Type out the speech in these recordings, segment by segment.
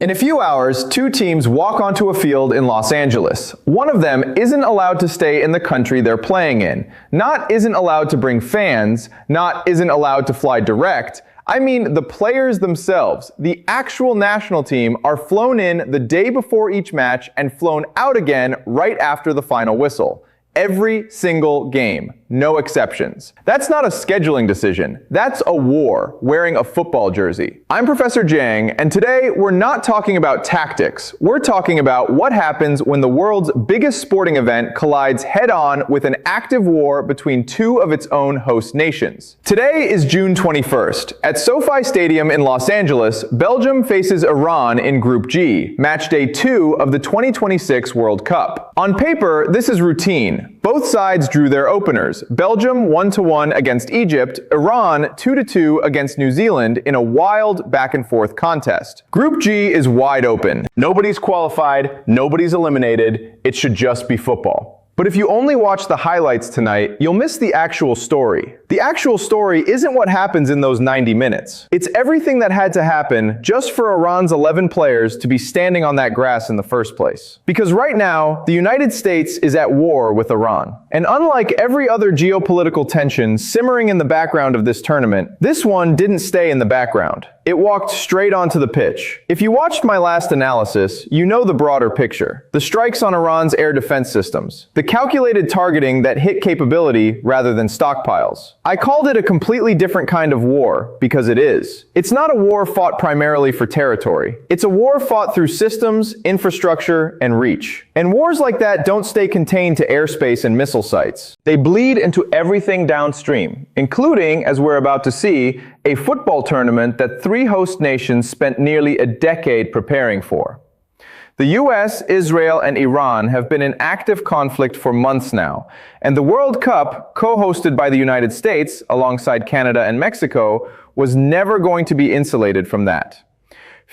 In a few hours, two teams walk onto a field in Los Angeles. One of them isn't allowed to stay in the country they're playing in. Not isn't allowed to bring fans, not isn't allowed to fly direct. I mean, the players themselves, the actual national team, are flown in the day before each match and flown out again right after the final whistle. Every single game, no exceptions. That's not a scheduling decision. That's a war, wearing a football jersey. I'm Professor Jiang, and today we're not talking about tactics. We're talking about what happens when the world's biggest sporting event collides head-on with an active war between two of its own host nations. Today is June 21st. At SoFi Stadium in Los Angeles, Belgium faces Iran in Group G, match day 2 of the 2026 World Cup. On paper, this is routine. Both sides drew their openers. Belgium 1-1 against Egypt, Iran 2-2 against New Zealand in a wild back-and-forth contest. Group G is wide open. Nobody's qualified, nobody's eliminated. It should just be football. But if you only watch the highlights tonight, you'll miss the actual story. The actual story isn't what happens in those 90 minutes. It's everything that had to happen just for Iran's 11 players to be standing on that grass in the first place. Because right now, the United States is at war with Iran. And unlike every other geopolitical tension simmering in the background of this tournament, this one didn't stay in the background. It walked straight onto the pitch. If you watched my last analysis, you know the broader picture. The strikes on Iran's air defense systems. The calculated targeting that hit capability rather than stockpiles. I called it a completely different kind of war because it is. It's not a war fought primarily for territory. It's a war fought through systems, infrastructure, and reach. And wars like that don't stay contained to airspace and missile sites. They bleed into everything downstream, including, as we're about to see, a football tournament that 3 host nations spent nearly a decade preparing for. The US, Israel, and Iran have been in active conflict for months now, and the World Cup, co-hosted by the United States alongside Canada and Mexico, was never going to be insulated from that.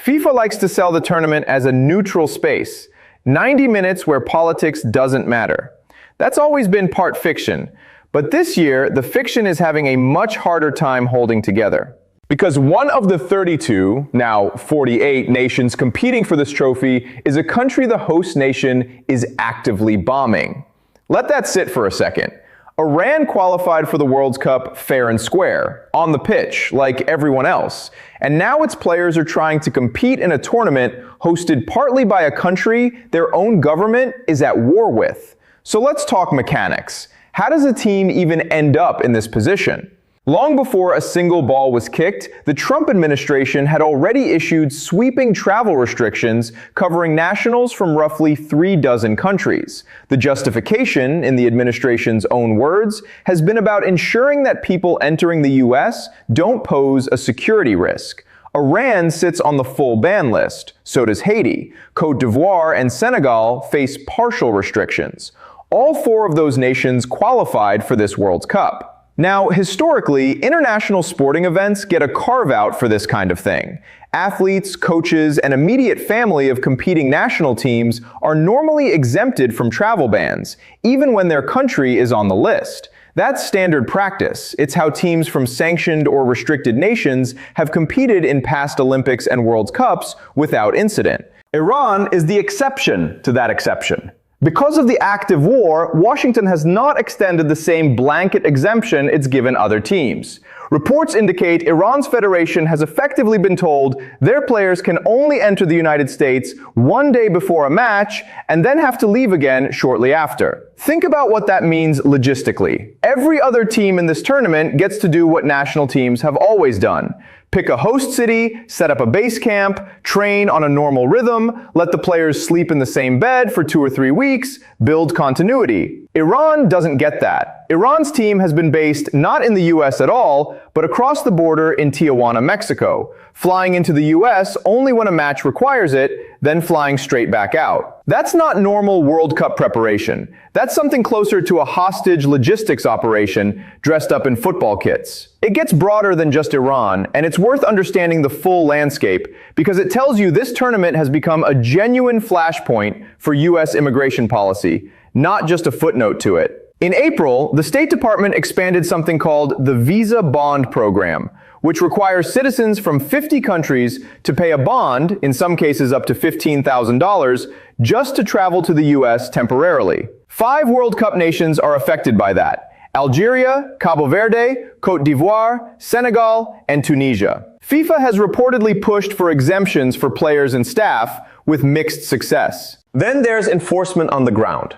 FIFA likes to sell the tournament as a neutral space, 90 minutes where politics doesn't matter. That's always been part fiction. But this year, the fiction is having a much harder time holding together. Because one of the 32, now 48 nations competing for this trophy is a country the host nation is actively bombing. Let that sit for a second. Iran qualified for the World Cup fair and square, on the pitch, like everyone else. And now its players are trying to compete in a tournament hosted partly by a country their own government is at war with. So let's talk mechanics. How does a team even end up in this position? Long before a single ball was kicked, the Trump administration had already issued sweeping travel restrictions covering nationals from roughly 36 countries. The justification, in the administration's own words, has been about ensuring that people entering the US don't pose a security risk. Iran sits on the full ban list. So does Haiti. Côte d'Ivoire and Senegal face partial restrictions. All 4 of those nations qualified for this World Cup. Now, historically, international sporting events get a carve-out for this kind of thing. Athletes, coaches, and immediate family of competing national teams are normally exempted from travel bans, even when their country is on the list. That's standard practice. It's how teams from sanctioned or restricted nations have competed in past Olympics and World Cups without incident. Iran is the exception to that exception. Because of the active war, Washington has not extended the same blanket exemption it's given other teams. Reports indicate Iran's federation has effectively been told their players can only enter the United States 1 day before a match and then have to leave again shortly after. Think about what that means logistically. Every other team in this tournament gets to do what national teams have always done. Pick a host city, set up a base camp, train on a normal rhythm, let the players sleep in the same bed for 2 or 3 weeks, build continuity. Iran doesn't get that. Iran's team has been based not in the US at all, but across the border in Tijuana, Mexico, flying into the US only when a match requires it, then flying straight back out. That's not normal World Cup preparation. That's something closer to a hostage logistics operation dressed up in football kits. It gets broader than just Iran, and it's worth understanding the full landscape because it tells you this tournament has become a genuine flashpoint for US immigration policy, not just a footnote to it. In April, the State Department expanded something called the Visa Bond Program, which requires citizens from 50 countries to pay a bond, in some cases up to $15,000, just to travel to the US temporarily. 5 World Cup nations are affected by that: Algeria, Cabo Verde, Côte d'Ivoire, Senegal, and Tunisia. FIFA has reportedly pushed for exemptions for players and staff, with mixed success. Then there's enforcement on the ground.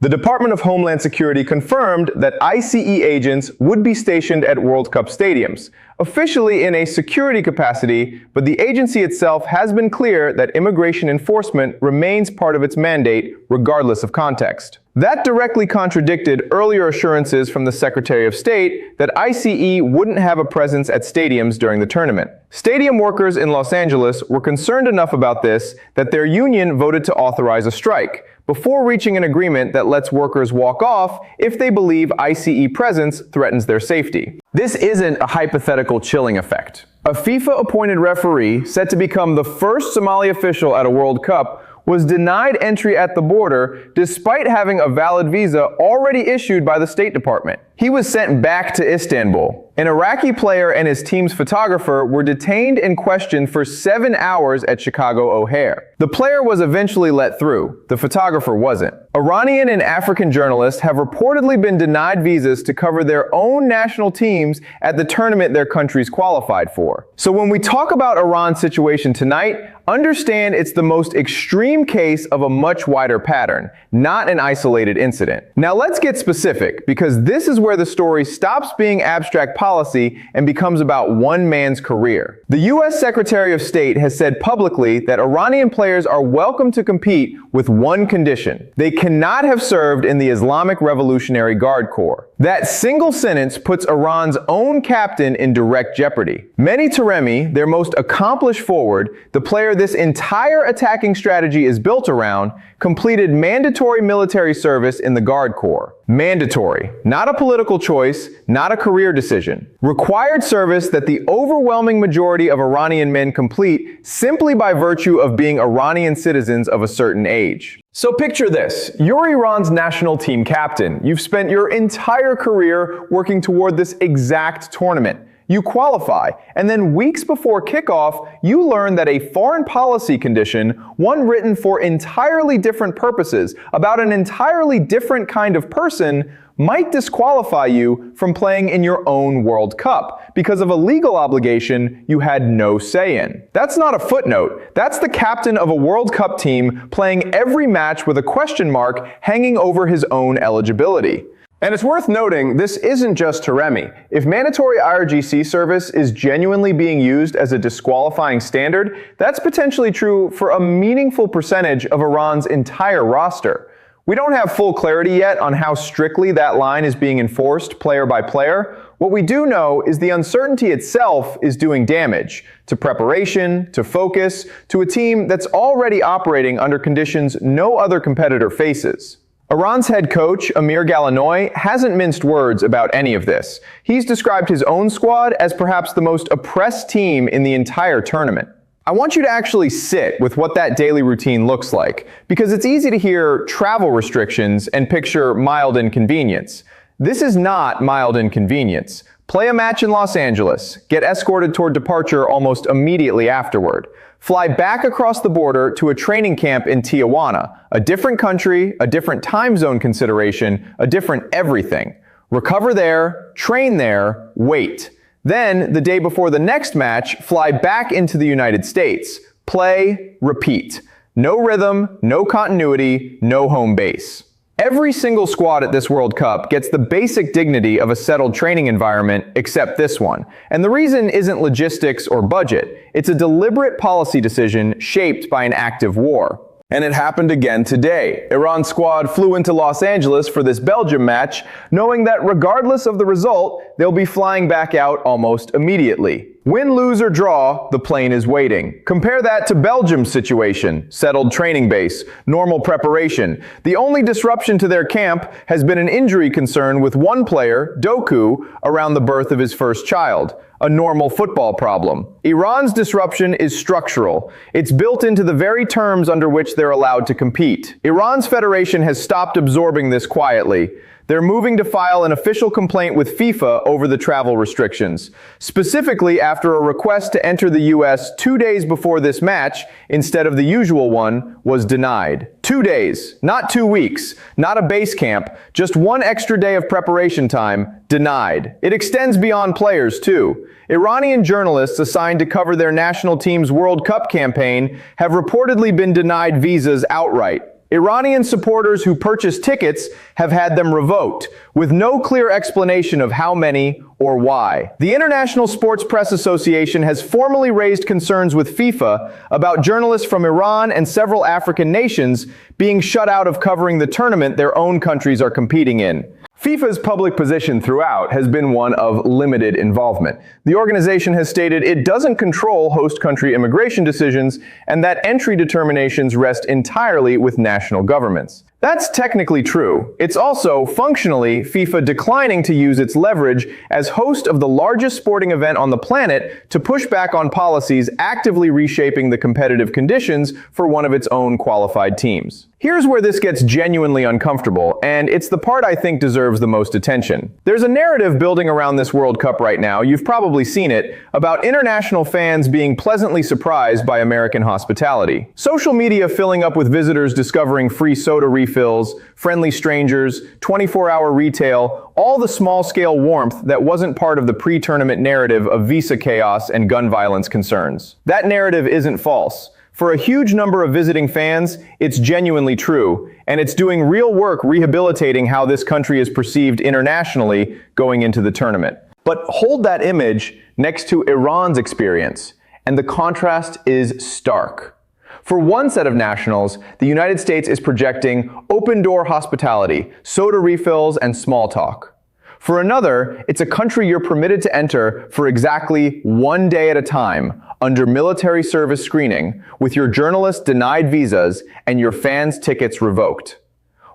The Department of Homeland Security confirmed that ICE agents would be stationed at World Cup stadiums, officially in a security capacity, but the agency itself has been clear that immigration enforcement remains part of its mandate, regardless of context. That directly contradicted earlier assurances from the Secretary of State that ICE wouldn't have a presence at stadiums during the tournament. Stadium workers in Los Angeles were concerned enough about this that their union voted to authorize a strike, before reaching an agreement that lets workers walk off if they believe ICE presence threatens their safety. This isn't a hypothetical chilling effect. A FIFA-appointed referee, set to become the first Somali official at a World Cup, was denied entry at the border despite having a valid visa already issued by the State Department. He was sent back to Istanbul. An Iraqi player and his team's photographer were detained and questioned for 7 hours at Chicago O'Hare. The player was eventually let through. The photographer wasn't. Iranian and African journalists have reportedly been denied visas to cover their own national teams at the tournament their countries qualified for. So when we talk about Iran's situation tonight, understand it's the most extreme case of a much wider pattern, not an isolated incident. Now let's get specific, because this is where the story stops being abstract policy and becomes about one man's career. The US Secretary of State has said publicly that Iranian players are welcome to compete with one condition: they cannot have served in the Islamic Revolutionary Guard Corps. That single sentence puts Iran's own captain in direct jeopardy. Mehdi Taremi, their most accomplished forward, the player this entire attacking strategy is built around, completed mandatory military service in the Guard Corps. Mandatory, not a political choice, not a career decision. Required service that the overwhelming majority of Iranian men complete simply by virtue of being Iranian citizens of a certain age. So picture this: you're Iran's national team captain. You've spent your entire career working toward this exact tournament. You qualify, and then weeks before kickoff, you learn that a foreign policy condition, one written for entirely different purposes, about an entirely different kind of person, might disqualify you from playing in your own World Cup because of a legal obligation you had no say in. That's not a footnote. That's the captain of a World Cup team playing every match with a question mark hanging over his own eligibility. And it's worth noting, this isn't just Taremi. If mandatory IRGC service is genuinely being used as a disqualifying standard, that's potentially true for a meaningful percentage of Iran's entire roster. We don't have full clarity yet on how strictly that line is being enforced player by player. What we do know is the uncertainty itself is doing damage to preparation, to focus, to a team that's already operating under conditions no other competitor faces. Iran's head coach, Amir Galanoy, hasn't minced words about any of this. He's described his own squad as perhaps the most oppressed team in the entire tournament. I want you to actually sit with what that daily routine looks like, because it's easy to hear travel restrictions and picture mild inconvenience. This is not mild inconvenience. Play a match in Los Angeles, get escorted toward departure almost immediately afterward. Fly back across the border to a training camp in Tijuana, a different country, a different time zone consideration, a different everything. Recover there, train there, wait. Then, the day before the next match, fly back into the United States. Play, repeat. No rhythm, no continuity, no home base. Every single squad at this World Cup gets the basic dignity of a settled training environment except this one. And the reason isn't logistics or budget. It's a deliberate policy decision shaped by an active war. And it happened again today. Iran's squad flew into Los Angeles for this Belgium match, knowing that regardless of the result, they'll be flying back out almost immediately. Win, lose, or draw, the plane is waiting. Compare that to Belgium's situation: settled training base, normal preparation. The only disruption to their camp has been an injury concern with one player, Doku, around the birth of his first child. A normal football problem. Iran's disruption is structural. It's built into the very terms under which they're allowed to compete. Iran's federation has stopped absorbing this quietly. They're moving to file an official complaint with FIFA over the travel restrictions, specifically after a request to enter the US 2 days before this match, instead of the usual one, was denied. 2 days, not 2 weeks, not a base camp, just 1 extra day of preparation time, denied. It extends beyond players, too. Iranian journalists assigned to cover their national team's World Cup campaign have reportedly been denied visas outright. Iranian supporters who purchased tickets have had them revoked, with no clear explanation of how many or why. The International Sports Press Association has formally raised concerns with FIFA about journalists from Iran and several African nations being shut out of covering the tournament their own countries are competing in. FIFA's public position throughout has been one of limited involvement. The organization has stated it doesn't control host country immigration decisions and that entry determinations rest entirely with national governments. That's technically true. It's also, functionally, FIFA declining to use its leverage as host of the largest sporting event on the planet to push back on policies actively reshaping the competitive conditions for one of its own qualified teams. Here's where this gets genuinely uncomfortable, and it's the part I think deserves the most attention. There's a narrative building around this World Cup right now, you've probably seen it, about international fans being pleasantly surprised by American hospitality. Social media filling up with visitors discovering free soda refills, friendly strangers, 24-hour retail, all the small-scale warmth that wasn't part of the pre-tournament narrative of visa chaos and gun violence concerns. That narrative isn't false. For a huge number of visiting fans, it's genuinely true, and it's doing real work rehabilitating how this country is perceived internationally going into the tournament. But hold that image next to Iran's experience, and the contrast is stark. For one set of nationals, the United States is projecting open-door hospitality, soda refills, and small talk. For another, it's a country you're permitted to enter for exactly 1 day at a time, under military service screening, with your journalists denied visas and your fans' tickets revoked.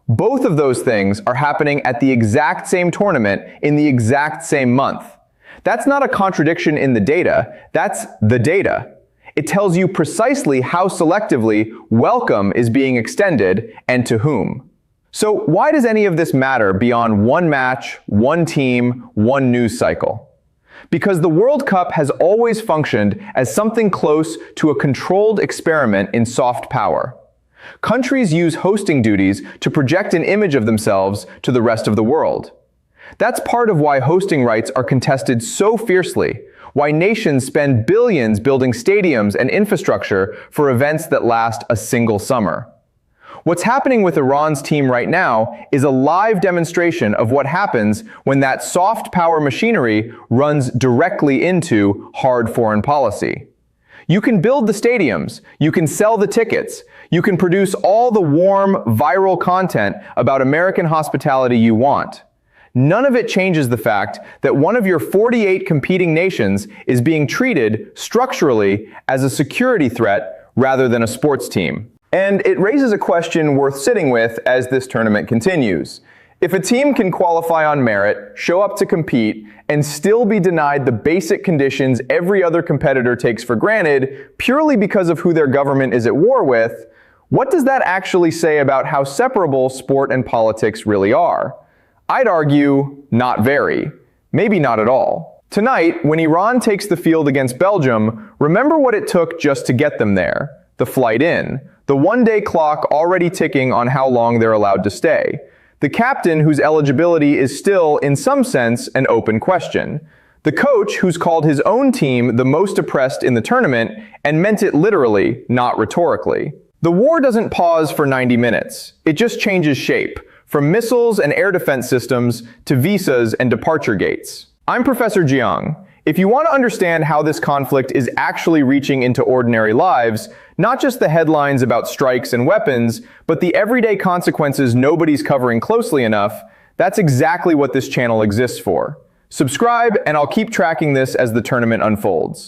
Both of those things are happening at the exact same tournament in the exact same month. That's not a contradiction in the data, that's the data. It tells you precisely how selectively welcome is being extended and to whom. So why does any of this matter beyond one match, one team, one news cycle? Because the World Cup has always functioned as something close to a controlled experiment in soft power. Countries use hosting duties to project an image of themselves to the rest of the world. That's part of why hosting rights are contested so fiercely, why nations spend billions building stadiums and infrastructure for events that last a single summer. What's happening with Iran's team right now is a live demonstration of what happens when that soft power machinery runs directly into hard foreign policy. You can build the stadiums, you can sell the tickets, you can produce all the warm, viral content about American hospitality you want. None of it changes the fact that one of your 48 competing nations is being treated structurally as a security threat rather than a sports team. And it raises a question worth sitting with as this tournament continues. If a team can qualify on merit, show up to compete, and still be denied the basic conditions every other competitor takes for granted purely because of who their government is at war with, what does that actually say about how separable sport and politics really are? I'd argue, not very. Maybe not at all. Tonight, when Iran takes the field against Belgium, remember what it took just to get them there. The flight in. The one-day clock already ticking on how long they're allowed to stay. The captain whose eligibility is still, in some sense, an open question. The coach who's called his own team the most oppressed in the tournament and meant it literally, not rhetorically. The war doesn't pause for 90 minutes. It just changes shape, from missiles and air defense systems to visas and departure gates. I'm Professor Jiang. If you want to understand how this conflict is actually reaching into ordinary lives, not just the headlines about strikes and weapons, but the everyday consequences nobody's covering closely enough, that's exactly what this channel exists for. Subscribe, and I'll keep tracking this as the tournament unfolds.